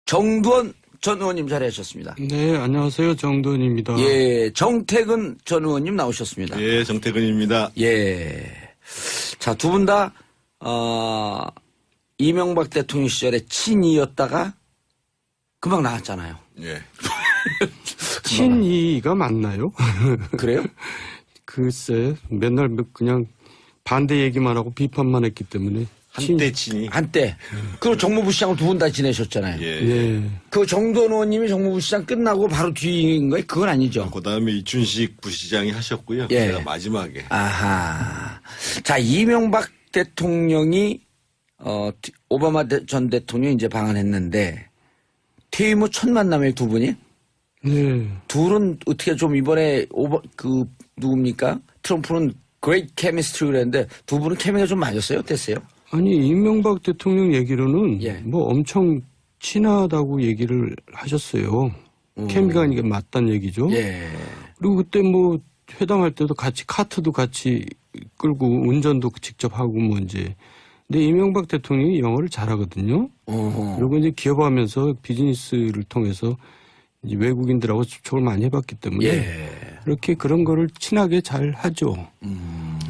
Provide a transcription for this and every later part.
정두원 전 의원님 자리하셨습니다. 네, 안녕하세요. 정두원입니다. 예, 정태근 전 의원님 나오셨습니다. 예, 정태근입니다. 예. 자, 두 분 다, 이명박 대통령 시절에 친이였다가 금방 나왔잖아요. 예. 친이가 맞나요? 그래요? 글쎄, 맨날 그냥 반대 얘기만 하고 비판만 했기 때문에. 한때 친이. 한때. 그리고 정무부 시장을 두 분 다 지내셨잖아요. 예. 예. 그 정두원 의원님이 정무부 시장 끝나고 바로 뒤인 거예요? 그건 아니죠. 그 다음에 이춘식 부시장이 하셨고요. 예. 제가 마지막에. 아하. 자, 이명박 대통령이, 오바마 전 대통령이 이제 방한했는데, 퇴임 후 첫 만남에 두 분이? 네. 둘은 어떻게 좀 이번에 누굽니까? 트럼프는 great chemistry 그랬는데 두 분은 케미가 좀 맞았어요? 어땠어요? 아니, 이명박 대통령 얘기로는 예. 뭐 엄청 친하다고 얘기를 하셨어요. 케미가 이게 맞단 얘기죠. 예. 그리고 그때 뭐 회담할 때도 같이 카트도 같이 끌고 운전도 직접 하고 뭐 이제. 근데 이명박 대통령이 영어를 잘하거든요. 그리고 이제 기업하면서 비즈니스를 통해서 이제 외국인들하고 접촉을 많이 해봤기 때문에 예. 이렇게 그런 거를 친하게 잘 하죠.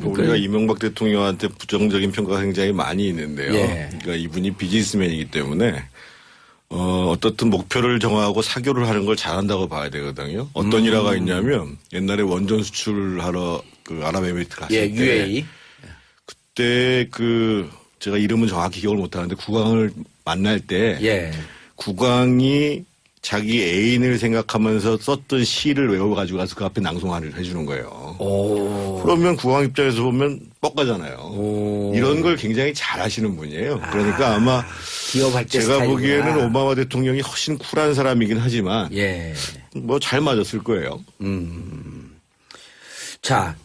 우리가 이명박 대통령한테 부정적인 평가가 굉장히 많이 있는데요. 예. 그러니까 이분이 비즈니스맨이기 때문에 어떻든 목표를 정하고 사교를 하는 걸 잘한다고 봐야 되거든요. 어떤 일화가 있냐면 옛날에 원전 수출하러 그 아랍에미리트 갔을 예, 때 UAE. 그때 제가 이름은 정확히 기억을 못하는데 국왕을 만날 때 예. 국왕이 자기 애인을 생각하면서 썼던 시를 외워가지고 가서 그 앞에 낭송을 해주는 거예요. 오. 그러면 국왕 입장에서 보면 뻑가잖아요. 오. 이런 걸 굉장히 잘하시는 분이에요. 그러니까 아마 기업할 때 제가 스타일이구나. 보기에는 오바마 대통령이 훨씬 쿨한 사람이긴 하지만 예. 뭐 잘 맞았을 거예요. 자,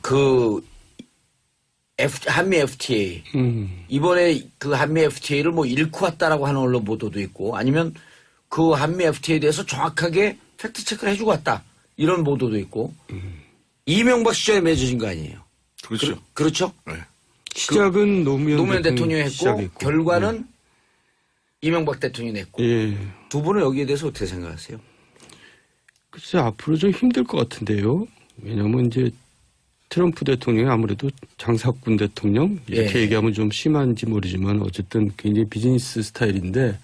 한미 FTA. 이번에 그 한미 FTA를 뭐 잃고 왔다라고 하는 언론 보도도 있고 아니면 그 한미 FTA에 대해서 정확하게 팩트 체크를 해주고 왔다. 이런 보도도 있고. 이명박 시절에 맺어진 거 아니에요. 그렇죠. 그렇죠? 네. 시작은 노무현 대통령이 했고 시작했고. 결과는 이명박 대통령이 냈고. 예. 두 분은 여기에 대해서 어떻게 생각하세요? 글쎄 앞으로 좀 힘들 것 같은데요. 왜냐하면 이제 트럼프 대통령이 아무래도 장사꾼 대통령 이렇게 예. 얘기하면 좀 심한지 모르지만 어쨌든 굉장히 비즈니스 스타일인데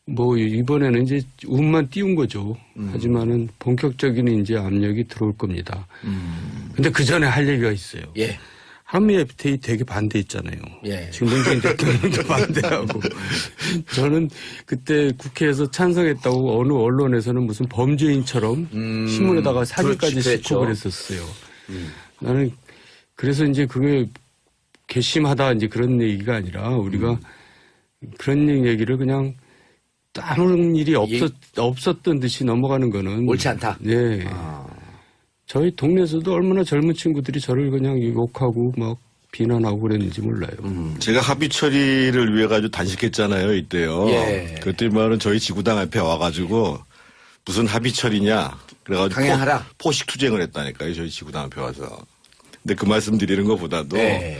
뭐 이번에는 이제 운만 띄운 거죠. 하지만은 본격적인 이제 압력이 들어올 겁니다. 근데 그 전에 할 얘기가 있어요. 예. 한미 FTA 되게 반대했잖아요. 예. 지금 문재인 대통령도 반대하고 저는 그때 국회에서 찬성했다고 어느 언론에서는 무슨 범죄인처럼 신문에다가 사진까지 그렇죠. 싣고 그랬었어요. 나는 그래서 이제 그게 괘씸하다 이제 그런 얘기가 아니라 우리가 그런 얘기를 그냥 아무 일이 없었던 듯이 넘어가는 거는 옳지 않다. 네. 저희 동네에서도 얼마나 젊은 친구들이 저를 그냥 욕하고 막 비난하고 그랬는지 몰라요. 제가 합의 처리를 위해 가지고 단식했잖아요, 이때요. 예. 그때 말은 저희 지구당 앞에 와가지고 무슨 합의 처리냐. 그래가지고 강행하라. 포식 투쟁을 했다니까요, 저희 지구당 앞에 와서. 근데 그 말씀 드리는 것보다도 예.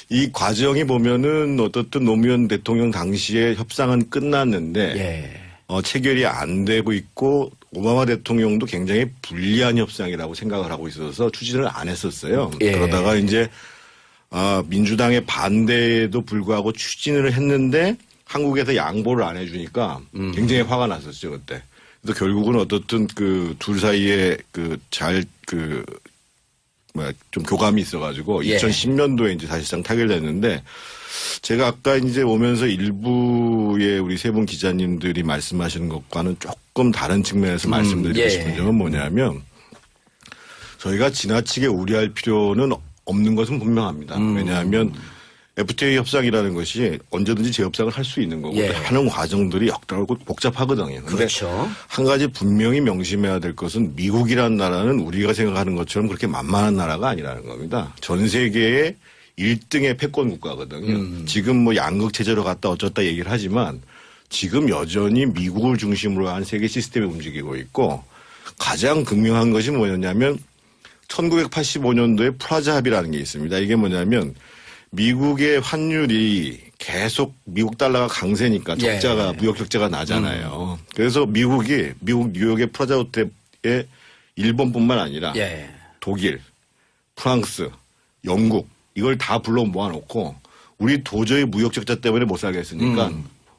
이 과정이 보면은 어떻든 노무현 대통령 당시에 협상은 끝났는데 예. 체결이 안 되고 있고 오바마 대통령도 굉장히 불리한 협상이라고 생각을 하고 있어서 추진을 안 했었어요. 예. 그러다가 이제 민주당의 반대에도 불구하고 추진을 했는데 한국에서 양보를 안 해주니까 굉장히 화가 났었죠 그때. 그래서 결국은 어떻든 그 둘 사이에 좀 교감이 있어가지고 예. 2010년도에 이제 사실상 타결됐는데 제가 아까 이제 오면서 일부의 우리 세 분 기자님들이 말씀하시는 것과는 조금 다른 측면에서 말씀드리고 예. 싶은 점은 뭐냐면 저희가 지나치게 우려할 필요는 없는 것은 분명합니다. 왜냐하면 FTA 협상이라는 것이 언제든지 재협상을 할 수 있는 거고 예. 하는 과정들이 역다르고 복잡하거든요. 근데 그렇죠. 한 가지 분명히 명심해야 될 것은 미국이라는 나라는 우리가 생각하는 것처럼 그렇게 만만한 나라가 아니라는 겁니다. 전 세계의 1등의 패권 국가거든요. 지금 뭐 양극 체제로 갔다 어쩌다 얘기를 하지만 지금 여전히 미국을 중심으로 한 세계 시스템이 움직이고 있고 가장 극명한 것이 뭐였냐면 1985년도에 프라자 합의라는 게 있습니다. 이게 뭐냐면 미국의 환율이 계속 미국 달러가 강세니까 적자가 예. 무역 적자가 나잖아요. 그래서 미국 뉴욕의 프라자 호텔에 일본뿐만 아니라 예. 독일, 프랑스, 영국 이걸 다 불러 모아놓고 우리 도저히 무역 적자 때문에 못 살겠으니까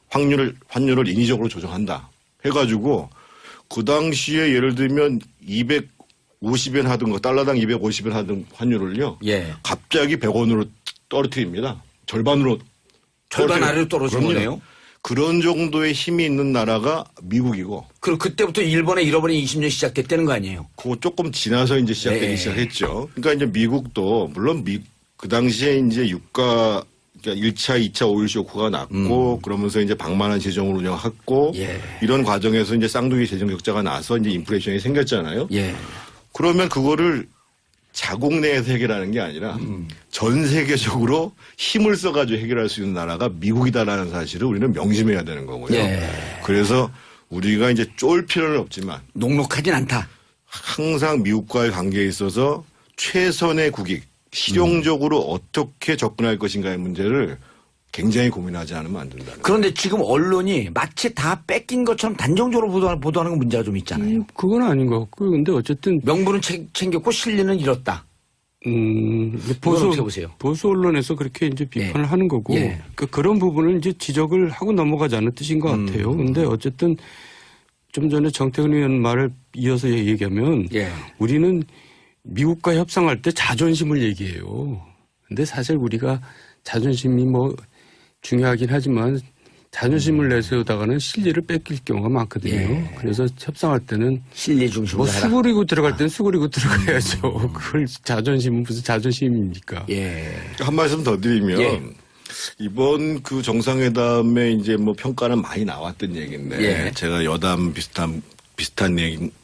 환율을 인위적으로 조정한다 해가지고 그 당시에 예를 들면 250엔 하던 거 달러당 250엔 하던 환율을요. 예. 갑자기 100원으로 떨어뜨립니다. 절반 아래로 떨어진 그럼요. 거네요. 그런 정도의 힘이 있는 나라가 미국이고 그리고 그때부터 일본의 잃어버린 20년 시작됐다는 거 아니에요? 그거 조금 지나서 이제 시작되기 네. 시작했죠. 그러니까 이제 미국도 물론 그 당시에 이제 유가 그러니까 1차, 2차 오일 쇼크가 났고 그러면서 이제 방만한 재정을 운영했고 예. 이런 과정에서 이제 쌍둥이 재정 적자가 나서 이제 인플레이션이 생겼잖아요. 예. 그러면 그거를 자국 내에서 해결하는 게 아니라 전 세계적으로 힘을 써가지고 해결할 수 있는 나라가 미국이다라는 사실을 우리는 명심해야 되는 거고요. 예. 그래서 우리가 이제 쫄 필요는 없지만 녹록하진 않다. 항상 미국과의 관계에 있어서 최선의 국익, 실용적으로 어떻게 접근할 것인가의 문제를 굉장히 고민하지 않으면 안 된다는 거예요. 그런데 지금 언론이 마치 다 뺏긴 것처럼 단정적으로 보도하는 건 문제가 좀 있잖아요. 그건 아닌 것 같고 근데 어쨌든 명분은 챙겼고 실리는 잃었다. 보수 어떻게 보세요? 보수 언론에서 그렇게 이제 비판을 예. 하는 거고 예. 그런 부분을 이제 지적을 하고 넘어가자는 뜻인 것 같아요. 근데 어쨌든 좀 전에 정태근 의원 말을 이어서 얘기하면 예. 우리는 미국과 협상할 때 자존심을 얘기해요. 근데 사실 우리가 자존심이 뭐 중요하긴 하지만 자존심을 내세우다가는 실리를 뺏길 경우가 많거든요. 예. 그래서 협상할 때는 실리 중심으로 뭐 해라. 수그리고 들어갈 때는 수그리고 들어가야죠. 그걸 자존심은 무슨 자존심입니까? 예. 한 말씀 더 드리면 예. 이번 그 정상회담에 이제 뭐 평가는 많이 나왔던 얘기인데 예. 제가 여담 비슷한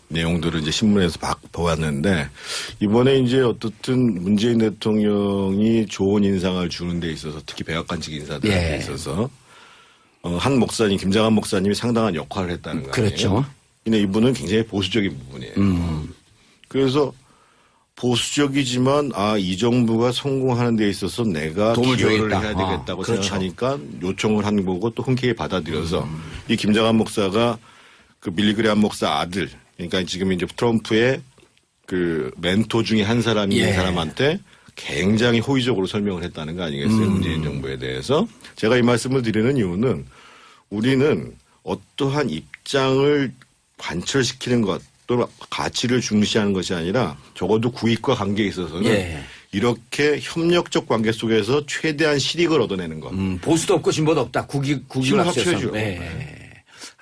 내용들을 이제 신문에서 보았는데 이번에 이제 어떻든 문재인 대통령이 좋은 인상을 주는 데 있어서 특히 백악관직 인사들에 예. 있어서 한 목사님 김장한 목사님이 상당한 역할을 했다는 거 아니에요. 그렇죠. 근데 이분은 굉장히 보수적인 부분이에요. 그래서 보수적이지만 이 정부가 성공하는 데 있어서 내가 도움을 기여를 줘야겠다. 해야 되겠다고 그렇죠. 생각하니까 요청을 한 거고 또 흔쾌히 받아들여서 이 김장한 목사가 그 빌리그레한 목사 아들 그러니까 지금 이제 트럼프의 그 멘토 중에 한 사람이 예. 이 사람한테 굉장히 호의적으로 설명을 했다는 거 아니겠어요? 문재인 정부에 대해서. 제가 이 말씀을 드리는 이유는 우리는 어떠한 입장을 관철시키는 것 또는 가치를 중시하는 것이 아니라 적어도 국익과 관계에 있어서는 예. 이렇게 협력적 관계 속에서 최대한 실익을 얻어내는 것. 보수도 없고 진보도 없다. 국익을 힘을 앞세워서. 합쳐야죠. 네.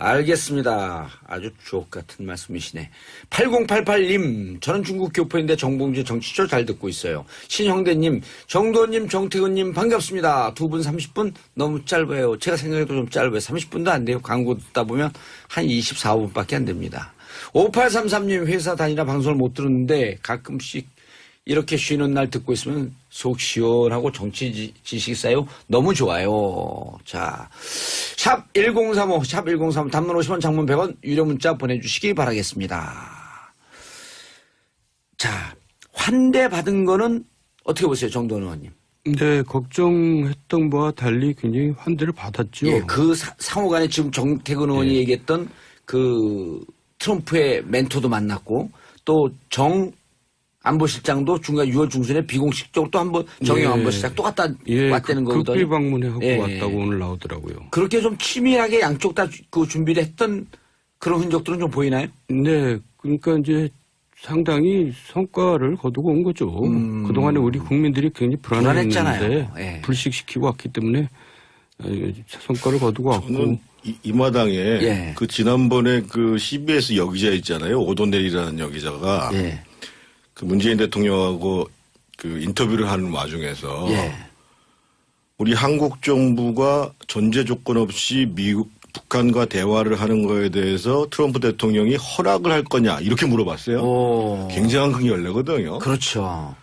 알겠습니다. 아주 주옥 같은 말씀이시네. 8088님, 저는 중국 교포인데 정봉주 정치쇼 잘 듣고 있어요. 신형대님, 정도님, 정태근님 반갑습니다. 두 분 30분 너무 짧아요. 제가 생각해도 좀 짧아요. 30분도 안 돼요. 광고 듣다 보면 한 24분밖에 안 됩니다. 5833님, 회사 다니라 방송을 못 들었는데 가끔씩 이렇게 쉬는 날 듣고 있으면 속 시원하고 정치 지식이 쌓여 너무 좋아요. 자, 샵 1035, 샵 1035 단문 50원 장문 100원 유료 문자 보내주시기 바라겠습니다. 자, 환대 받은 거는 어떻게 보세요, 정도원 의원님? 네, 걱정했던 바와 달리 굉장히 환대를 받았죠. 예, 그 상호 간에 지금 정태근 의원이 얘기했던 그 트럼프의 멘토도 만났고 또 안보실장도 중간 6월 중순에 비공식적으로 또 한번 정영 안보실장 또 갔다 왔다는 거거든요. 극비 방문하고 예. 왔다고 오늘 나오더라고요. 그렇게 좀 치밀하게 양쪽 다 그 준비를 했던 그런 흔적들은 좀 보이나요? 네, 그러니까 이제 상당히 성과를 거두고 온 거죠. 그동안에 우리 국민들이 굉장히 불안했잖아요. 불안했잖아요. 예. 불식시키고 왔기 때문에 성과를 거두고 왔고. 저는 이 마당에 예. 그 지난번에 그 CBS 여기자 있잖아요. 오도넬이라는 여기자가 예. 그 문재인 대통령하고 그 인터뷰를 하는 와중에서 예. 우리 한국 정부가 전제 조건 없이 북한과 대화를 하는 거에 대해서 트럼프 대통령이 허락을 할 거냐 이렇게 물어봤어요. 오. 굉장한 큰 열례거든요. 그렇죠.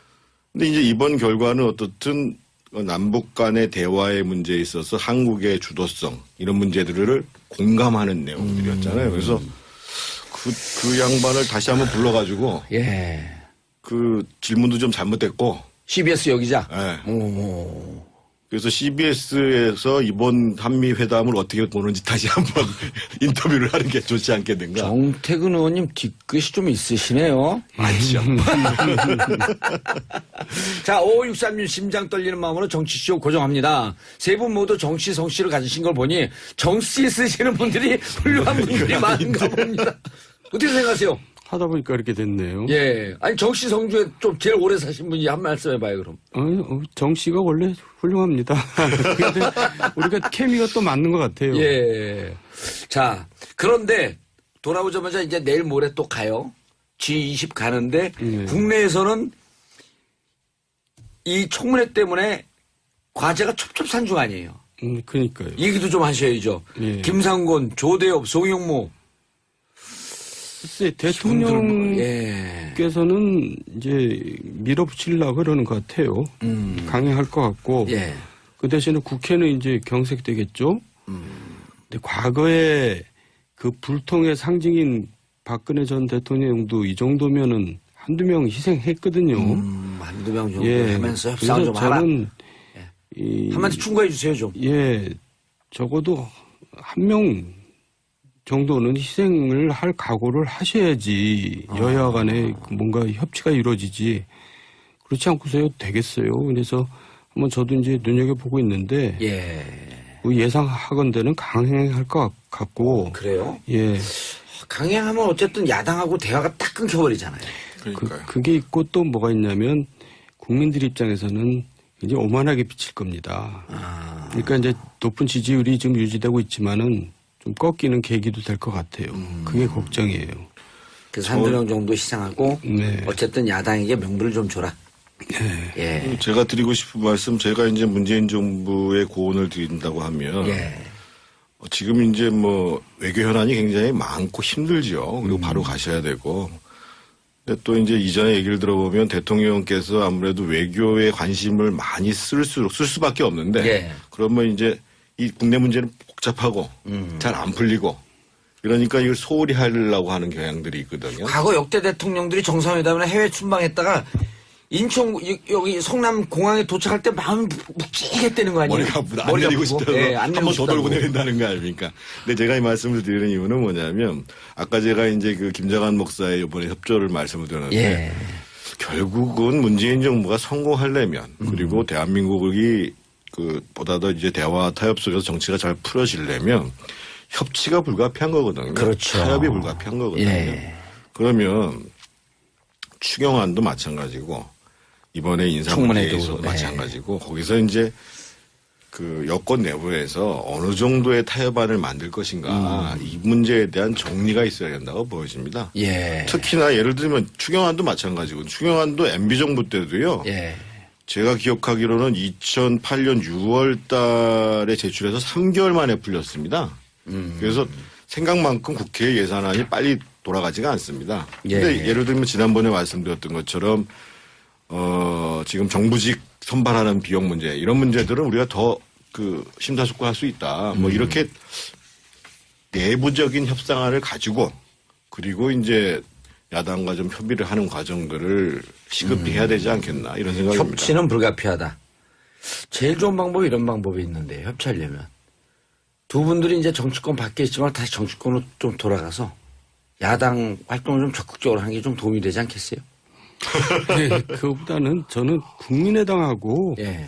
근데 이제 이번 결과는 어떻든 남북 간의 대화의 문제에 있어서 한국의 주도성 이런 문제들을 공감하는 내용들이었잖아요. 그래서 그 양반을 다시 한번 불러가지고 예. 그 질문도 좀 잘못됐고 CBS 여기자. 예. 오. 그래서 CBS에서 이번 한미 회담을 어떻게 보는지 다시 한번 인터뷰를 하는 게 좋지 않겠는가. 정태근 의원님 뒤끝이 좀 있으시네요. 많죠. 자, 5563님 심장 떨리는 마음으로 정치쇼 고정합니다. 세 분 모두 정치 성씨를 가지신 걸 보니 정씨 쓰시는 분들이 훌륭한 분들이 많은가 봅니다. 어떻게 생각하세요? 하다 보니까 이렇게 됐네요. 예. 아니, 정씨 성주에 좀 제일 오래 사신 분이 한 말씀 해봐요, 그럼. 정 씨가 원래 훌륭합니다. 근데 우리가 케미가 또 맞는 것 같아요. 예. 자, 그런데 돌아오자마자 이제 내일 모레 또 가요. G20 가는데 국내에서는 이 청문회 때문에 과제가 첩첩산중 아니에요. 그러니까요. 얘기도 좀 하셔야죠. 예. 김상곤, 조대엽, 송영무. 글쎄, 예. 대통령께서는 이제 밀어붙이려고 그러는 것 같아요. 강행할 것 같고. 예. 그 대신에 국회는 이제 경색되겠죠. 근데 과거에 그 불통의 상징인 박근혜 전 대통령도 이 정도면은 한두 명 희생했거든요. 한두 명 정도 예. 하면서 협상을 좀 하라. 저는 한마디 충고해 주세요, 좀. 예, 적어도 한 명 정도는 희생을 할 각오를 하셔야지 여야 간에 뭔가 협치가 이루어지지. 그렇지 않고서요 되겠어요. 그래서 한번 저도 이제 눈여겨보고 있는데 예. 예상하건대는 강행할 것 같고. 그래요? 예. 강행하면 어쨌든 야당하고 대화가 딱 끊겨버리잖아요. 그러니까요. 그게 있고 또 뭐가 있냐면 국민들 입장에서는 이제 오만하게 비칠 겁니다. 그러니까 이제 높은 지지율이 지금 유지되고 있지만은 좀 꺾이는 계기도 될 것 같아요. 그게 걱정이에요. 그래서 한두 명 정도 희생하고 네. 어쨌든 야당에게 명분을 좀 줘라. 예. 제가 드리고 싶은 말씀, 제가 이제 문재인 정부에 고언을 드린다고 하면 예. 지금 이제 뭐 외교 현안이 굉장히 많고 힘들죠. 그리고 바로 가셔야 되고. 근데 또 이제 이전에 얘기를 들어보면 대통령께서 아무래도 외교에 관심을 많이 쓸 수밖에 없는데 예. 그러면 이제 이 국내 문제는 복잡하고 잘 안 풀리고 그러니까 이걸 소홀히 하려고 하는 경향들이 있거든요. 과거 역대 대통령들이 정상회담이나 해외 순방했다가 인천 여기 성남 공항에 도착할 때 마음이 묵직했다는 거 아니에요? 머리가 아프다. 안 내리고 싶다고 네, 한 번 더 돌고 내린다는 거 아닙니까? 근데 제가 이 말씀을 드리는 이유는 뭐냐면 아까 제가 이제 그 김장한 목사의 이번에 협조를 말씀을 드렸는데 예. 결국은 문재인 정부가 성공하려면 그리고 대한민국이 그 보다 더 이제 대화 타협 속에서 정치가 잘 풀어지려면 협치가 불가피한 거거든요. 그렇죠. 타협이 불가피한 거거든요. 예. 그러면 추경안도 마찬가지고 이번에 인사문제에서도 청문회도, 네. 마찬가지고 거기서 이제 그 여권 내부에서 어느 정도의 타협안을 만들 것인가 이 문제에 대한 정리가 있어야 된다고 보여집니다. 예. 특히나 예를 들면 추경안도 마찬가지고 추경안도 MB 정부 때도요. 예. 제가 기억하기로는 2008년 6월 달에 제출해서 3개월 만에 풀렸습니다. 그래서 생각만큼 국회 예산안이 빨리 돌아가지가 않습니다. 근데 예. 예를 들면 지난번에 말씀드렸던 것처럼 지금 정부직 선발하는 비용 문제 이런 문제들은 우리가 더 그 심사숙고할 수 있다. 뭐 이렇게 내부적인 협상안을 가지고 그리고 이제 야당과 좀 협의를 하는 과정들을 시급히 해야 되지 않겠나 이런 생각입니다. 협치는 불가피하다. 제일 좋은 방법이 이런 방법이 있는데 협치하려면 두 분들이 이제 정치권 밖에 있지만 다시 정치권으로 좀 돌아가서 야당 활동을 좀 적극적으로 하는 게 좀 도움이 되지 않겠어요? 네, 그거보다는 저는 국민의당하고 예.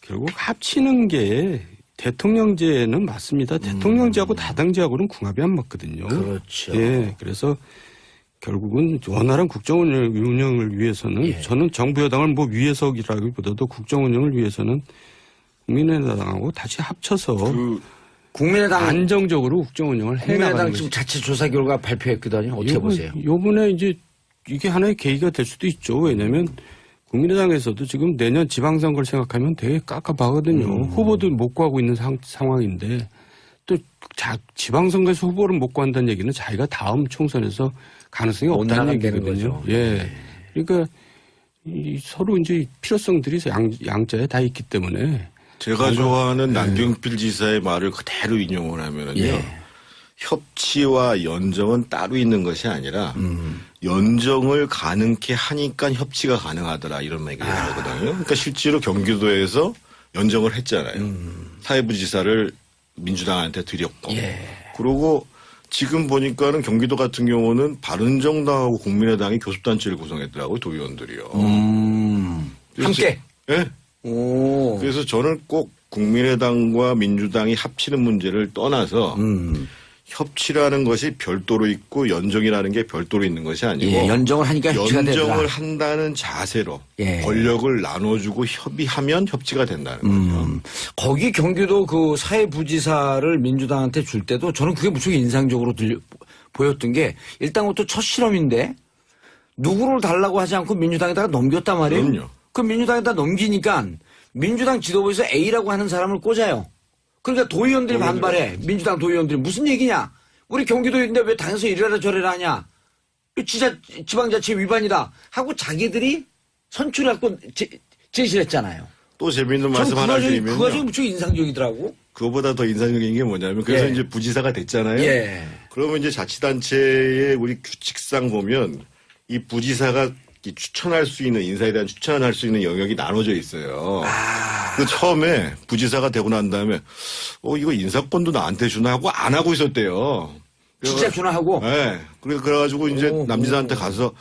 결국 합치는 게 대통령제는 맞습니다. 대통령제하고 다당제하고는 궁합이 안 맞거든요. 그렇죠. 예, 그래서 결국은 원활한 국정 운영을 위해서는 예. 저는 정부 여당을 뭐 위해서라기보다도 국정 운영을 위해서는 국민의당하고 다시 합쳐서 국민의당 안정적으로 국정 운영을 해 국민의당 나가는 지금 것이. 자체 조사 결과 발표했거든요. 어떻게 보세요? 요번에 이제 이게 하나의 계기가 될 수도 있죠. 왜냐하면 국민의당에서도 지금 내년 지방선거를 생각하면 되게 깝깝하거든요. 후보도 못 구하고 있는 상황인데 또 지방선거에서 후보를 못 구한다는 얘기는 자기가 다음 총선에서 가능성이 못 없다는 나간다는 얘기거든요. 거죠. 예. 그러니까 서로 이제 필요성들이 양자에 다 있기 때문에 제가 좋아하는 남경필 지사의 말을 그대로 인용을 하면은요. 예. 협치와 연정은 따로 있는 것이 아니라 연정을 가능케 하니까 협치가 가능하더라 이런 얘기를 하거든요. 그러니까 실제로 경기도에서 연정을 했잖아요. 사회부지사를 민주당한테 드렸고. 예. 그리고 지금 보니까는 경기도 같은 경우는 바른정당하고 국민의당이 교섭단체를 구성했더라고요. 도의원들이요. 함께. 예. 오. 그래서 저는 꼭 국민의당과 민주당이 합치는 문제를 떠나서 협치라는 것이 별도로 있고 연정이라는 게 별도로 있는 것이 아니고 예, 연정을 하니까 협치가 되더라. 연정을 한다는 자세로 예. 권력을 나눠주고 협의하면 협치가 된다는 거죠. 거기 경기도 그 사회부지사를 민주당한테 줄 때도 저는 그게 무척 인상적으로 보였던 게 일단부터 첫 실험인데 누구를 달라고 하지 않고 민주당에다가 넘겼단 말이에요. 그럼요. 그 민주당에다 넘기니까 민주당 지도부에서 A라고 하는 사람을 꽂아요. 그러니까 도의원들이 반발해. 민주당 도의원들이 무슨 얘기냐. 우리 경기도인데 왜 당에서 이래라 저래라 하냐. 지방자치 위반이다. 하고 자기들이 선출해갖고 제시를 했잖아요. 또 재미있는 말씀 하나 그 드리면요. 과정이 무척 인상적이더라고. 그거보다 더 인상적인 게 뭐냐면 그래서 예. 이제 부지사가 됐잖아요. 예. 그러면 이제 자치단체의 우리 규칙상 보면 이 부지사가 추천할 수 있는 인사에 대한 추천할 수 있는 영역이 나눠져 있어요. 그 처음에 부지사가 되고 난 다음에 이거 인사권도 나한테 주나 하고 안 하고 있었대요. 진짜 주나 하고. 네. 그래가지고 이제 남지사한테 가서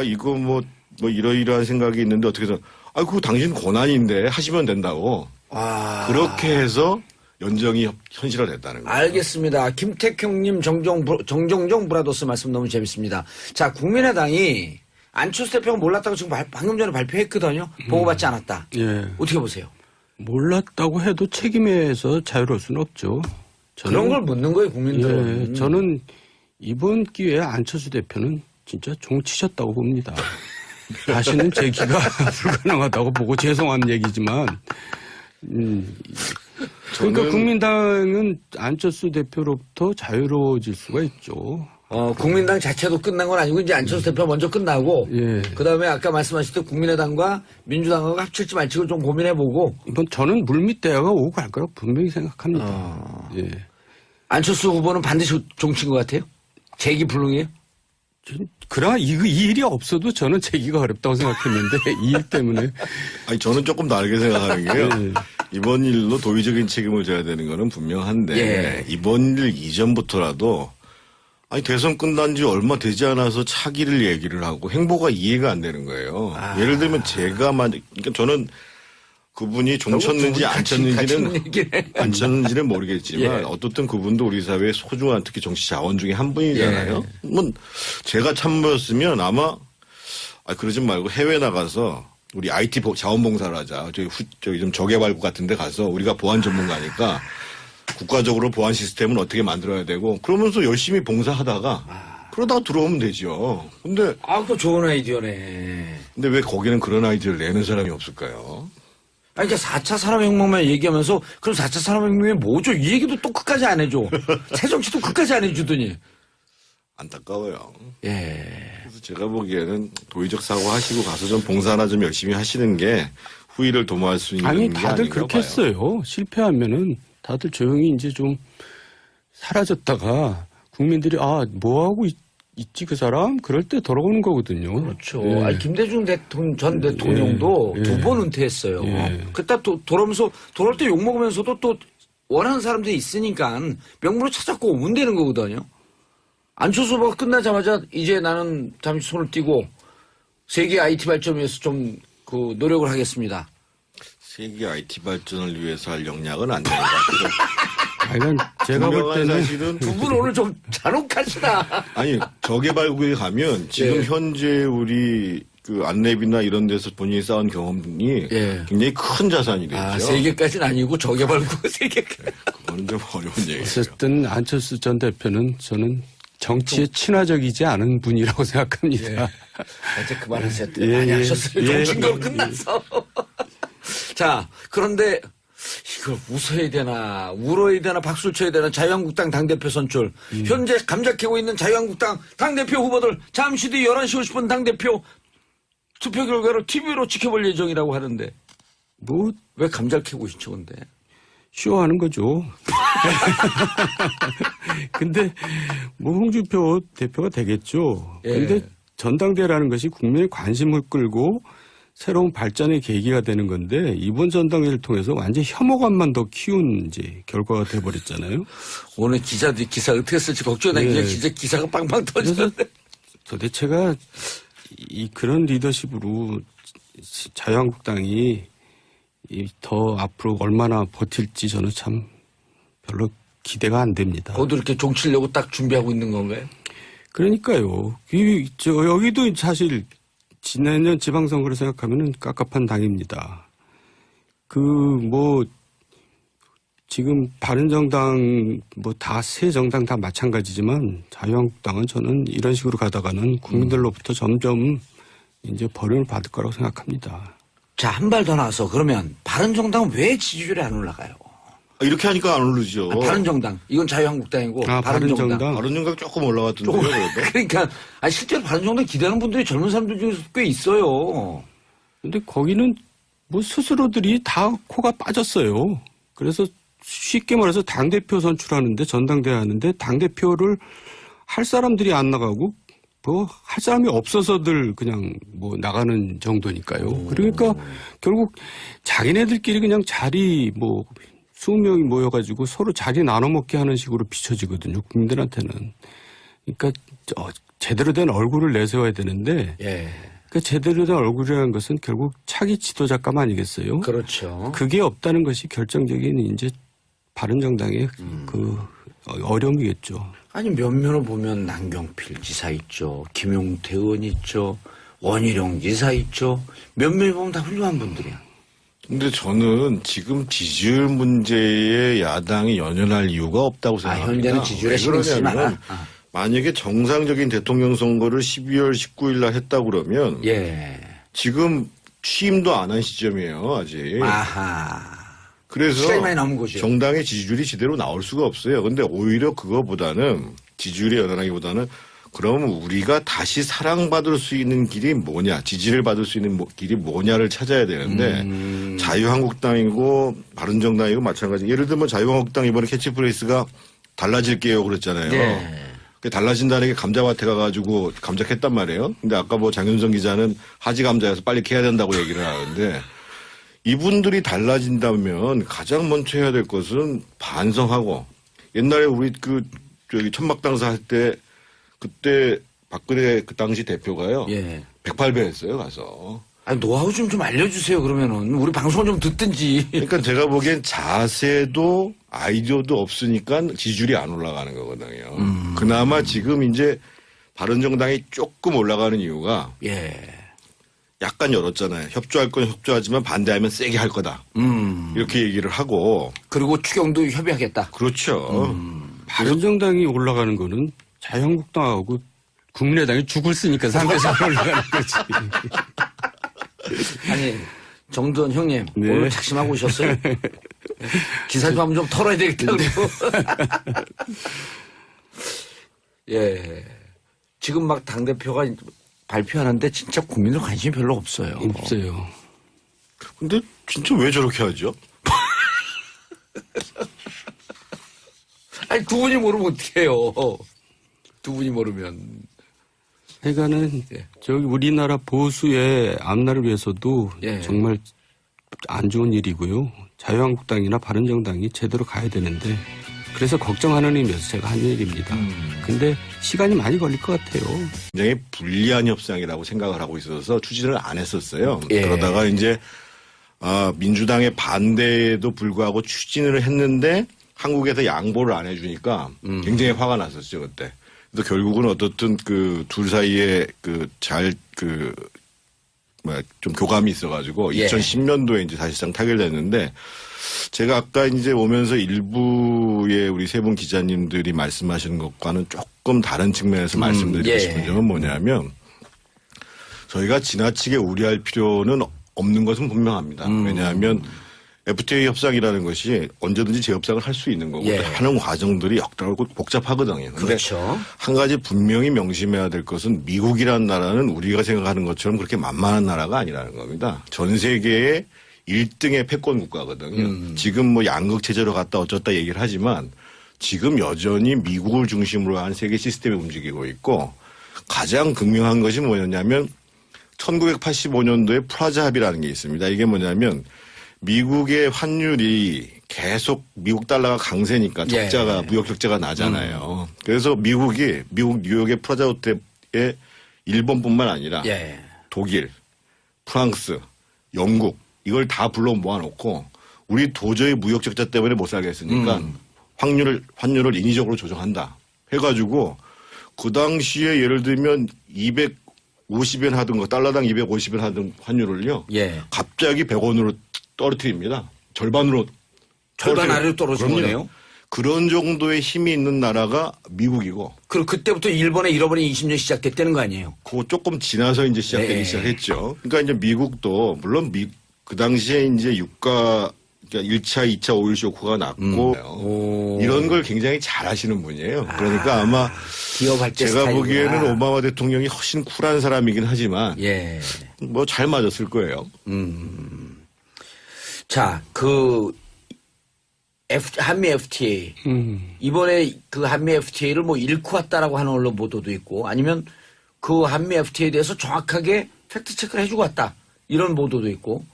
이거 뭐 이러이러한 생각이 있는데 어떻게 해서 그거 당신 권한인데 하시면 된다고. 그렇게 해서 연정이 현실화됐다는 거예요. 알겠습니다. 김택형님 정정정 브라더스 말씀 너무 재밌습니다. 자, 국민의당이 안철수 대표가 몰랐다고 지금 방금 전에 발표했거든요. 보고받지 않았다. 예. 어떻게 보세요? 몰랐다고 해도 책임에서 자유로울 수는 없죠. 그런 걸 묻는 거예요, 국민들은. 예, 저는 이번 기회에 안철수 대표는 진짜 종치셨다고 봅니다. 다시는 재기가 불가능하다고 보고 죄송한 얘기지만, 그러니까 국민당은 안철수 대표로부터 자유로워질 수가 있죠. 국민당 자체도 끝난 건 아니고 이제 안철수 대표 먼저 끝나고 예. 그다음에 아까 말씀하셨듯 국민의당과 민주당하고 합칠지 말지를 좀 고민해보고 이번 저는 물밑 대화가 오고 갈 거라고 분명히 생각합니다. 예. 안철수 후보는 반드시 종친 것 같아요? 재기 불능이에요? 그러나 이 일이 없어도 저는 재기가 어렵다고 생각했는데 이 일 때문에 저는 조금 다르게 생각하는 게요. 예. 이번 일로 도의적인 책임을 져야 되는 거는 분명한데 예. 이번 일 이전부터라도 대선 끝난 지 얼마 되지 않아서 차기를 얘기를 하고 행보가 이해가 안 되는 거예요. 예를 들면 그러니까 저는 그분이 종쳤는지 안 쳤는지는 모르겠지만 예. 어떻든 그분도 우리 사회의 소중한 특히 정치 자원 중에 한 분이잖아요. 제가 참모였으면 아마 그러지 말고 해외 나가서 우리 IT 자원봉사를 하자. 저기 좀 저개발국 같은 데 가서 우리가 보안 전문가니까 국가적으로 보안 시스템은 어떻게 만들어야 되고 그러면서 열심히 봉사하다가 그러다가 들어오면 되죠. 근데 그거 좋은 아이디어네. 근데 왜 거기는 그런 아이디어를 내는 사람이 없을까요? 그러니까 4차 산업혁명만 얘기하면서 그럼 4차 산업혁명이 뭐죠? 이 얘기도 또 끝까지 안 해줘. 새정치도 끝까지 안 해주더니. 안타까워요. 예. 그래서 제가 보기에는 도의적 사고하시고 가서 좀 봉사나 좀 열심히 하시는 게 후일을 도모할 수 있는 아니 게 다들 아닌가 그렇게 봐요. 했어요. 실패하면은 다들 조용히 이제 좀 사라졌다가 국민들이 뭐 하고 있지 그 사람 그럴 때 돌아오는 거거든요. 그렇죠. 예. 김대중 전 대통령도 예. 두 번 은퇴했어요. 예. 그때 돌아오면서 돌아올 때 욕먹으면서도 또 원하는 사람들이 있으니까 명분을 찾았고 오면 되는 거거든요. 안철수 후보가 끝나자마자 이제 나는 잠시 손을 띄고 세계 IT 발전을 위해서 좀 노력을 하겠습니다. 세계 IT 발전을 위해서 할 역량은 안 되는 것 같아요. 그러니까 제가 볼 분명한 때는 사실은 두 분 오늘 좀 잔혹하시다. 아니 저개발국에 가면 지금 예. 현재 우리 그 안랩이나 이런 데서 본인이 쌓은 경험이 예. 굉장히 큰 자산이 되죠. 세계까지는 아니고 저개발국 세계까지. 그거는 좀 어려운 얘기예요. 어쨌든 안철수 전 대표는 저는 정치에 친화적이지 않은 분이라고 생각합니다. 이제 그만하세요. 예, 많이 예. 하셨어요. 예. 정신거 끝났어. 자, 그런데 이걸 웃어야 되나 울어야 되나 박수를 쳐야 되나 자유한국당 당대표 선출. 현재 감작하고 있는 자유한국당 당대표 후보들 잠시 뒤 11시 50분 당대표 투표 결과를 TV로 지켜볼 예정이라고 하는데 뭐 왜 감작하고 있죠 근데. 쇼하는 거죠. 근데 뭐 홍준표 대표가 되겠죠. 예. 근데 전당대회라는 것이 국민의 관심을 끌고 새로운 발전의 계기가 되는 건데 이번 전당대회를 통해서 완전 혐오감만 더 키운 이제 결과가 돼버렸잖아요. 오늘 기자들이 기사 어떻게 쓸지 걱정이 네. 진짜 기사가 빵빵 터지는데. 도대체가 그런 리더십으로 자유한국당이 더 앞으로 얼마나 버틸지 저는 참 별로 기대가 안 됩니다. 거기도 이렇게 종치려고 딱 준비하고 있는 건가요? 그러니까요. 여기도 사실 지난년 지방선거를 생각하면은 깝깝한 당입니다. 지금 바른정당 다 새 정당 다 마찬가지지만 자유한국당은 저는 이런 식으로 가다가는 국민들로부터 점점 이제 버림을 받을 거라고 생각합니다. 자, 한 발 더 나와서 그러면 바른정당은 왜 지지율이 안 올라가요? 이렇게 하니까 안 오르죠. 바른정당. 이건 자유한국당이고 바른정당. 바른정당 조금 올라갔던데요. 그래도. 그러니까 실제로 바른정당 기대하는 분들이 젊은 사람들 중에서 꽤 있어요. 근데 거기는 스스로들이 다 코가 빠졌어요. 그래서 쉽게 말해서 당대표 선출하는데 전당대회 하는데 당대표를 할 사람들이 안 나가고 할 사람이 없어서들 그냥 나가는 정도니까요. 그러니까 결국 자기네들끼리 그냥 자리 20명이 모여가지고 서로 자리 나눠 먹게 하는 식으로 비춰지거든요. 국민들한테는. 그러니까 제대로 된 얼굴을 내세워야 되는데 그 제대로 된 얼굴이라는 것은 결국 차기 지도자감 아니겠어요? 그렇죠. 그게 없다는 것이 결정적인 이제 바른정당의 그 어려움이겠죠. 아니 면면을 보면 남경필 지사 있죠. 김용태 의원 있죠. 원희룡 지사 있죠. 면면을 보면 다 훌륭한 분들이야. 근데 저는 지금 지지율 문제에 야당이 연연할 이유가 없다고 생각합니다. 현재는 지지율에 신경 쓰지 마라. 만약에 정상적인 대통령 선거를 12월 19일 날 했다고 그러면 지금 취임도 안 한 시점이에요. 아직. 아하. 그래서 시간이 많이 남은 거죠. 정당의 지지율이 제대로 나올 수가 없어요. 근데 오히려 그거보다는 지지율이 연연하기보다는 그러면 우리가 다시 사랑받을 수 있는 길이 뭐냐, 지지를 받을 수 있는 길이 뭐냐를 찾아야 되는데 자유한국당이고 바른정당이고 마찬가지. 예를 들면 자유한국당 이번에 캐치프레이스가 달라질게요 그랬잖아요. 달라진다는 게 감자밭에 가가지고 감자 캤단 말이에요. 근데 아까 장윤성 기자는 하지 감자여서 빨리 캐야 된다고 얘기를 하는데 이분들이 달라진다면 가장 먼저 해야 될 것은 반성하고 옛날에 우리 천막당사 할 때 그때 박근혜 그 당시 대표가요. 108배 했어요, 가서. 아니, 노하우 좀 알려주세요, 그러면은. 우리 방송을 좀 듣든지. 그러니까 제가 보기엔 자세도 아이디어도 없으니까 지지율이 안 올라가는 거거든요. 그나마 지금 이제 바른정당이 조금 올라가는 이유가 약간 열었잖아요. 협조할 건 협조하지만 반대하면 세게 할 거다. 이렇게 얘기를 하고. 그리고 추경도 협의하겠다. 그렇죠. 바른정당이 올라가는 거는 자유한국당하고 국민의당이 죽을 쓰니까 상대적으로 올라가는 거지. 아니, 정두원 형님, 오늘 작심하고 오셨어요? 기사 좀 한번 좀 털어야 되겠다, 그리고. 지금 막 당대표가 발표하는데 진짜 국민들 관심이 별로 없어요. 없어요. 근데 진짜 왜 저렇게 하죠? 아니, 두 분이 모르면 어떻게 해요? 두 분이 모르면. 그러니까는 저기 우리나라 보수의 앞날을 위해서도 정말 안 좋은 일이고요. 자유한국당이나 바른정당이 제대로 가야 되는데 그래서 걱정하는 의미에서 제가 한 얘기입니다. 근데 시간이 많이 걸릴 것 같아요. 굉장히 불리한 협상이라고 생각을 하고 있어서 추진을 안 했었어요. 그러다가 이제 민주당의 반대에도 불구하고 추진을 했는데 한국에서 양보를 안 해주니까 굉장히 화가 났었죠, 그때. 그래서 결국은 어떻든 둘 사이에 좀 교감이 있어가지고 2010년도에 이제 사실상 타결됐는데 제가 아까 이제 오면서 일부의 우리 세 분 기자님들이 말씀하시는 것과는 조금 다른 측면에서 말씀드리고 싶은 점은 뭐냐면 저희가 지나치게 우려할 필요는 없는 것은 분명합니다. 왜냐하면 FTA 협상이라는 것이 언제든지 재협상을 할 수 있는 거고 하는 과정들이 역당하고 복잡하거든요. 근데 그렇죠. 한 가지 분명히 명심해야 될 것은 미국이라는 나라는 우리가 생각하는 것처럼 그렇게 만만한 나라가 아니라는 겁니다. 전 세계의 1등의 패권 국가거든요. 지금 양극 체제로 갔다 어쩌다 얘기를 하지만 지금 여전히 미국을 중심으로 한 세계 시스템이 움직이고 있고 가장 극명한 것이 뭐였냐면 1985년도에 프라자 합의라는 게 있습니다. 이게 뭐냐면 미국의 환율이 계속 미국 달러가 강세니까 적자가 무역 적자가 나잖아요. 그래서 미국 뉴욕의 프라자 호텔에 일본뿐만 아니라 독일, 프랑스, 영국 이걸 다 불러 모아놓고 우리 도저히 무역 적자 때문에 못 살겠으니까 환율을 인위적으로 조정한다 해가지고 그 당시에 예를 들면 250엔 하던 거 달러당 250엔 하던 환율을요. 갑자기 100원으로 떨어뜨립니다. 절반 아래로 떨어진 거네요. 그런 정도의 힘이 있는 나라가 미국이고. 그리고 그때부터 일본의 잃어버린 20년 시작됐다는 거 아니에요? 그거 조금 지나서 이제 시작되기 시작했죠. 그러니까 이제 미국도 물론 그 당시에 이제 유가 그러니까 1차, 2차 오일 쇼크가 났고 이런 걸 굉장히 잘 하시는 분이에요. 그러니까 아마 제가 보기에는 오바마 대통령이 훨씬 쿨한 사람이긴 하지만 뭐 잘 맞았을 거예요. 자, 한미 FTA 이번에 그 한미 FTA를 뭐 잃고 왔다라고 하는 언론 보도도 있고 아니면 그 한미 FTA에 대해서 정확하게 팩트 체크를 해주고 왔다 이런 보도도 있고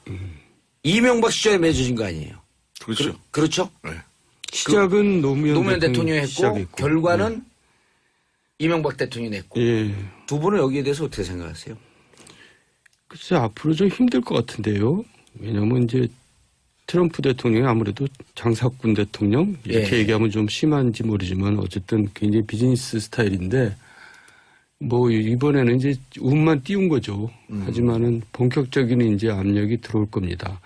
이명박 시절에 맺어진 거 아니에요? 그렇죠. 그렇죠? 네. 시작은 노무현 대통령이 했고 시작했고. 결과는 이명박 대통령이 냈고 두 분은 여기에 대해서 어떻게 생각하세요? 글쎄 앞으로 좀 힘들 것 같은데요. 왜냐하면 이제 트럼프 대통령이 아무래도 장사꾼 대통령 이렇게 얘기하면 좀 심한지 모르지만 어쨌든 굉장히 비즈니스 스타일인데 뭐 이번에는 이제 운만 띄운 거죠. 하지만은 본격적인 이제 압력이 들어올 겁니다.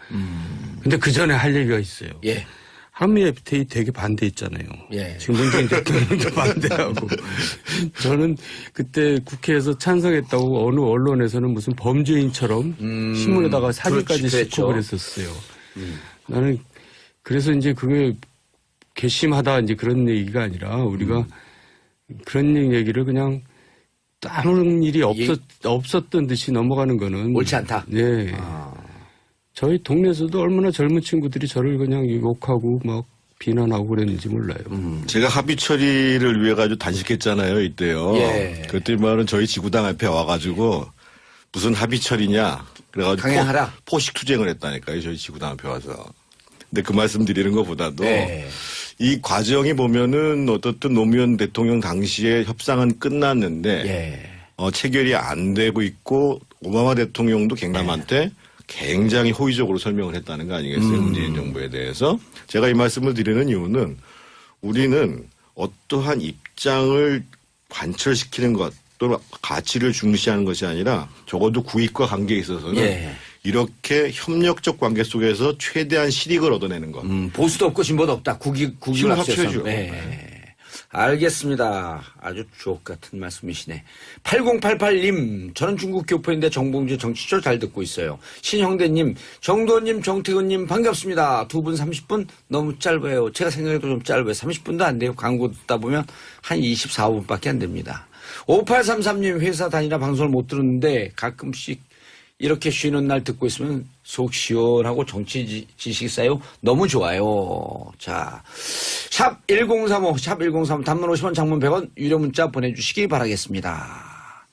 근데 그 전에 할 얘기가 있어요. 한미 FTA 되게 반대했잖아요. 지금 문재인 대통령도 반대하고 저는 그때 국회에서 찬성했다고 어느 언론에서는 무슨 범죄인처럼 신문에다가 사진까지 싣고 그랬었어요. 나는 그래서 이제 그게 괘씸하다 이제 그런 얘기가 아니라 우리가 그런 얘기를 그냥 아무 일이 없었던 듯이 넘어가는 거는 옳지 않다. 네. 저희 동네에서도 얼마나 젊은 친구들이 저를 그냥 욕하고 막 비난하고 그랬는지 몰라요. 제가 합의 처리를 위해 가지고 단식했잖아요, 이때요. 그때 말은 저희 지구당 앞에 와가지고 무슨 합의 처리냐. 그래가지고 강행하라. 포식 투쟁을 했다니까요, 저희 지구당 앞에 와서. 근데 그 말씀 드리는 것보다도 이 과정이 보면은 어떻든 노무현 대통령 당시에 협상은 끝났는데 체결이 안 되고 있고 오바마 대통령도 갱남한테 굉장히 호의적으로 설명을 했다는 거 아니겠어요? 문재인 정부에 대해서. 제가 이 말씀을 드리는 이유는 우리는 어떠한 입장을 관철시키는 것 또는 가치를 중시하는 것이 아니라 적어도 국익과 관계에 있어서는 이렇게 협력적 관계 속에서 최대한 실익을 얻어내는 것. 보수도 없고 진보도 없다. 국익을 앞세워서. 네. 알겠습니다. 아주 주옥 같은 말씀이시네. 8088님, 저는 중국 교포인데 정봉주 정치쇼 잘 듣고 있어요. 신형대님, 정도님, 정태근님 반갑습니다. 두 분 30분 너무 짧아요. 제가 생각해도 좀 짧아요. 30분도 안 돼요. 광고 듣다 보면 한 24분밖에 안 됩니다. 5833님, 회사 다니라 방송을 못 들었는데 가끔씩 이렇게 쉬는 날 듣고 있으면 속 시원하고 정치 지식이 쌓여 너무 좋아요. 자, 샵 1035, 샵 1035 단문 50원 장문 100원 유료 문자 보내주시기 바라겠습니다.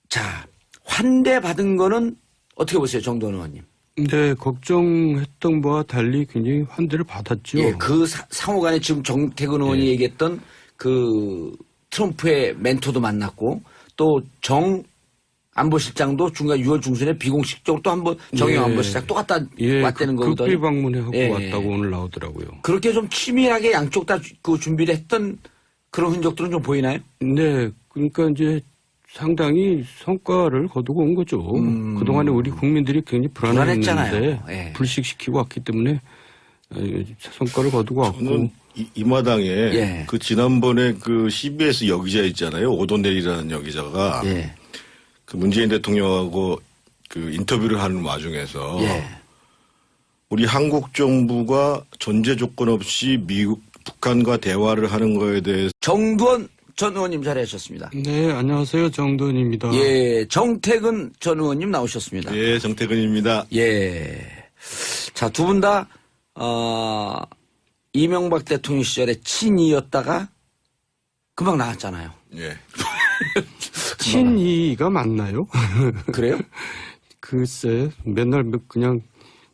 자, 환대 받은 거는 어떻게 보세요, 정도원 의원님? 네, 걱정했던 바와 달리 굉장히 환대를 받았죠. 그 상호간에 지금 정태근 의원이 얘기했던 그 트럼프의 멘토도 만났고 또 안보실장도 중간 6월 중순에 비공식적으로 또 한번 정영 안보실장 또 갔다 왔다는 거거든요. 극비 방문하고 왔다고 오늘 나오더라고요. 그렇게 좀 치밀하게 양쪽 다 그 준비를 했던 그런 흔적들은 좀 보이나요? 네, 그러니까 이제 상당히 성과를 거두고 온 거죠. 그동안에 우리 국민들이 굉장히 불안했는데 불식시키고 왔기 때문에 성과를 거두고 왔고. 저는 이 마당에 그 지난번에 그 CBS 여기자 있잖아요. 오도넬이라는 여기자가 그 문재인 대통령하고 그 인터뷰를 하는 와중에서 우리 한국 정부가 전제 조건 없이 북한과 대화를 하는 거에 대해서 정두원 전 의원님 자리하셨습니다. 네, 안녕하세요. 정두원입니다. 정태근 전 의원님 나오셨습니다. 정태근입니다. 자, 두 분 다 이명박 대통령 시절에 친이었다가 금방 나왔잖아요. 친이가 맞나요? 그래요? 글쎄, 맨날 그냥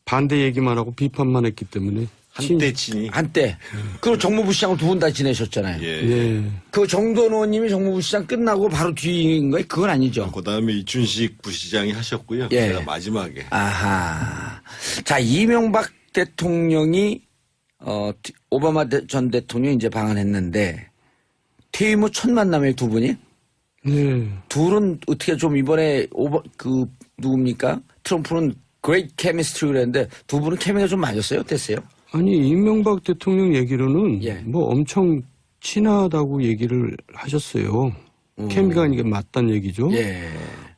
반대 얘기만 하고 비판만 했기 때문에. 한때 친이. 한때. 그리고 정무부 시장을 두 분 다 지내셨잖아요. 예. 예. 그 정돈 의원님이 정무부 시장 끝나고 바로 뒤인 거예요? 그건 아니죠. 그다음에 이춘식 부시장이 하셨고요. 예. 제가 마지막에. 아하. 자, 이명박 대통령이 오바마 전 대통령이 이제 방한했는데 퇴임 후 첫 만남에 두 분이 네. 둘은 어떻게 좀 이번에 누굽니까? 트럼프는 great chemistry 그랬는데 두 분은 케미가 좀 맞았어요? 어땠어요? 아니, 이명박 대통령 얘기로는 예. 뭐 엄청 친하다고 얘기를 하셨어요. 케미가 이게 맞단 얘기죠. 예.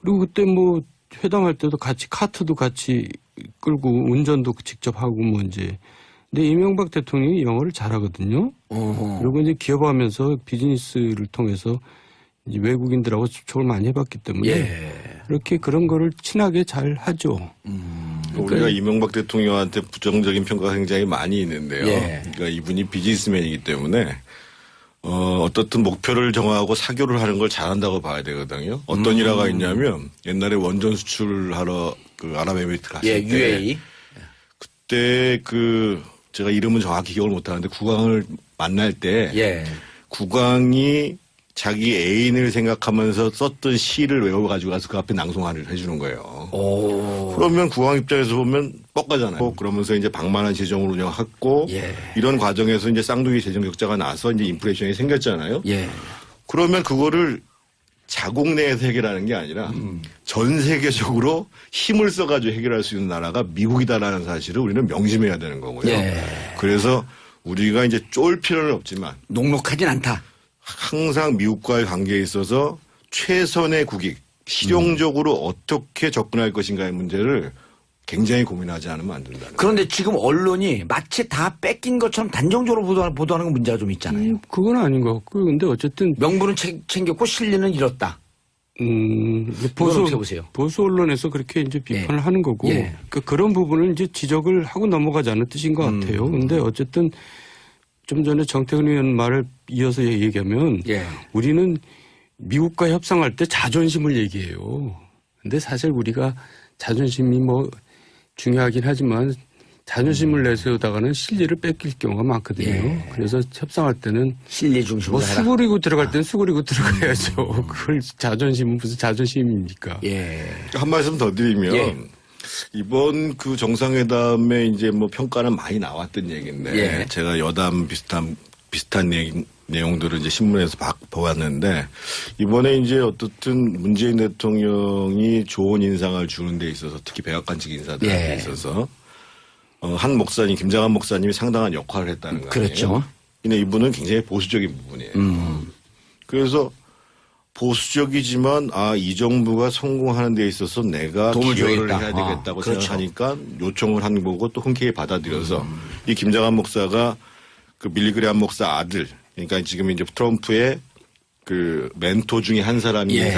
그리고 그때 뭐 회담할 때도 같이 카트도 같이 끌고 운전도 직접 하고 뭐 이제. 근데 이명박 대통령이 영어를 잘하거든요. 그리고 이제 기업하면서 비즈니스를 통해서 이제 외국인들하고 접촉을 많이 해봤기 때문에 예. 이렇게 그런 거를 친하게 잘 하죠. 우리가 이명박 대통령한테 부정적인 평가가 굉장히 많이 있는데요. 예. 그러니까 이분이 비즈니스맨이기 때문에 어떻든 목표를 정하고 사교를 하는 걸 잘한다고 봐야 되거든요. 어떤 일화가 있냐면 옛날에 원전 수출하러 그 아랍에미리트 갔을 예, 때 UAE. 그때 제가 이름은 정확히 기억을 못하는데 국왕을 만날 때 예. 국왕이 자기 애인을 생각하면서 썼던 시를 외워가지고 가서 그 앞에 낭송을 해주는 거예요. 오. 그러면 국왕 입장에서 보면 뻑가잖아요. 그러면서 이제 방만한 재정을 운영했고 예. 이런 과정에서 이제 쌍둥이 재정 격차가 나서 이제 인플레이션이 생겼잖아요. 예. 그러면 그거를 자국 내에서 해결하는 게 아니라 전 세계적으로 힘을 써가지고 해결할 수 있는 나라가 미국이다라는 사실을 우리는 명심해야 되는 거고요. 예. 그래서 우리가 이제 쫄 필요는 없지만 녹록하진 않다. 항상 미국과의 관계에 있어서 최선의 국익, 실용적으로 어떻게 접근할 것인가의 문제를 굉장히 고민하지 않으면 안 된다는 거예요. 그런데 지금 언론이 마치 다 뺏긴 것처럼 단정적으로 보도하는 건 문제가 좀 있잖아요. 그건 아닌 것 같고 근데 어쨌든 명분은 챙겼고 실리는 잃었다. 보수 어떻게 보세요? 보수 언론에서 그렇게 이제 비판을 예. 하는 거고 예. 그런 부분을 이제 지적을 하고 넘어가자는 뜻인 것 같아요. 근데 어쨌든 좀 전에 정태근 의원 말을 이어서 얘기하면 예. 우리는 미국과 협상할 때 자존심을 얘기해요. 근데 사실 우리가 자존심이 뭐 중요하긴 하지만 자존심을 내세우다가는 실리를 뺏길 경우가 많거든요. 예. 그래서 협상할 때는 실리 중심으로 뭐 해라. 수그리고 들어갈 때는 수그리고 들어가야죠. 그걸 자존심은 무슨 자존심입니까? 예. 한 말씀 더 드리면 예. 이번 그 정상회담에 이제 뭐 평가는 많이 나왔던 얘기인데 예. 제가 여담 비슷한 내용들을 이제 신문에서 보았는데 이번에 이제 어떻든 문재인 대통령이 좋은 인상을 주는 데 있어서 특히 백악관직 인사들에 예. 있어서 한 목사님 김장한 목사님이 상당한 역할을 했다는 거예요. 그렇죠. 근데 이분은 굉장히 보수적인 부분이에요. 그래서 보수적이지만 이 정부가 성공하는 데 있어서 내가 도움을 기여를 줘야겠다. 해야 되겠다고 그렇죠. 생각하니까 요청을 한 거고 또 흔쾌히 받아들여서 이 김장한 목사가 그 밀리그레한 목사 아들 그러니까 지금 이제 트럼프의 그 멘토 중에 한 사람이 예.